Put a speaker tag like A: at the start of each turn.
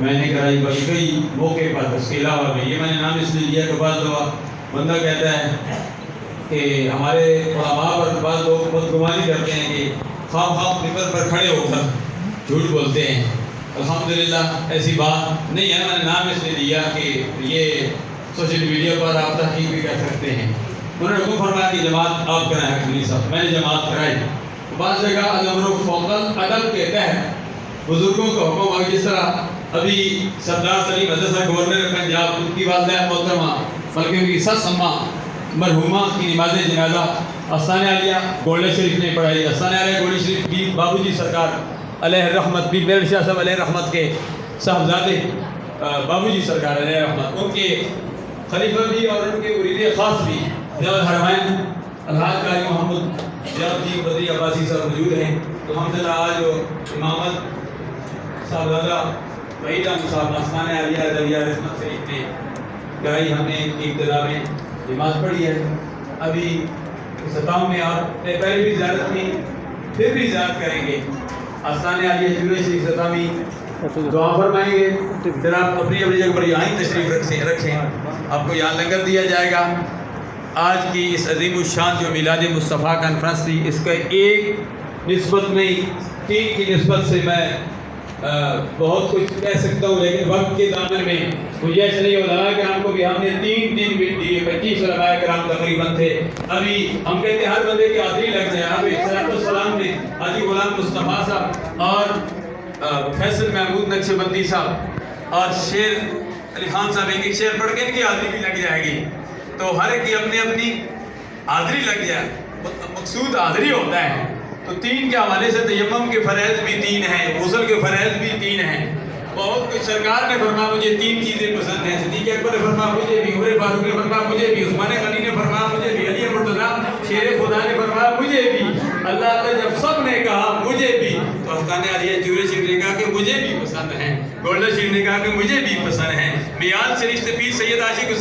A: میں نے کرائی بس کئی موقع پر اس کے علاوہ بھی یہ میں نے نام اس لیے لیا کہ بعض دفعہ بندہ کہتا ہے کہ ہمارے علماء پر بعض لوگ بدگمانی کرتے ہیں کہ خواہ ممبر پر کھڑے ہو کر جھوٹ بولتے ہیں. الحمدللہ ایسی بات نہیں ہے. میں نے نام اس لیے لیا کہ یہ سوشل میڈیا پر آپ تحقیق بھی کر سکتے ہیں. انہوں نے حکم فرمایا کہ جماعت آپ کرائیں حکمی صاحب. میں نے جماعت کرائی. بعض جگہ الامر فوق العدل کے تحت بزرگوں کا حکم آگے جس طرح ابھی سردار سلیم مدرسہ گورنر پنجاب ان کی والدہ محترمہ بلکہ ان کی سس اماں مرحومہ کی نماز جنازہ آستانہ عالیہ گولڈ شریف نے پڑھائی. آستانہ عالیہ گولڈ شریف بھی بابو جی سرکار علیہ رحمت بھی میرے شاہ صاحب علیہ رحمت کے صاحبزادے بابو جی سرکار علیہ رحمت ان کے خلیفہ بھی اور ان کے مرید خاص بھی جناب حرمین الحاج قاری محمد جناب جی بدری عباسی صاحب موجود ہیں. تو الحمدللہ آج امامت صاحبزادہ وحید احمد صاحب آستانہ عالیہ دریا رحمت شریف نے گائی. ہم نے ابتدا میں نماز پڑھی ہے. ابھی ستاؤں میں آپ نے پہلے بھی زیارت کی پھر بھی زیارت کریں گے. آستانہ عالیہ جنوبی شریف ستامی دعا فرمائیں گے. پھر آپ اپنی اپنی جگہ پر یہاں ہی تشریف رکھیں. آپ کو یہاں لنگر دیا جائے گا. آج کی اس عظیم الشان جو میلاد مصطفیٰ کانفرنس تھی اس کا ایک نسبت میں تین کی نسبت سے میں بہت کچھ کہہ سکتا ہوں لیکن وقت کے دامن میں مجھے ایسا نہیں علماء کرام کو بھی ہم نے 3 دن بھی دیے. 25 علماء کرام تقریباً تھے. ابھی ہم کہتے ہیں ہر بندے کی حاضری لگ جائے. ابھی السلام نے حاجی غلام مصطفیٰ صاحب اور فیصل محمود نقشبندی صاحب اور شیر علی خان صاحب ایک شیر پڑھ کے ان کی حاضری بھی لگ جائے گی. تو ہر ایک کی اپنی اپنی حاضری لگ جائے. مقصود حاضری ہوتا ہے. تو 3 کے حوالے سے تیمم کے فرائض بھی 3 ہیں, غسل کے فرائض بھی 3 ہیں. بہت کچھ سرکار نے فرمایا مجھے 3 چیزیں پسند ہیں. صدیق اکبر نے فرمایا مجھے بھی, عمر فاروق نے فرمایا مجھے بھی, عثمان غنی نے فرمایا مجھے بھی, علی مرتضیٰ شیر خدا نے فرمایا مجھے بھی. اللہ تعالیٰ جب سب نے کہا مجھے بھی تو آستانہ عالیہ جوڑے شریف نے کہا کہ مجھے بھی پسند ہیں. گولڈن شریف نے کہا کہ مجھے بھی پسند ہیں. میال شریف سے پیر سید عاشق حسین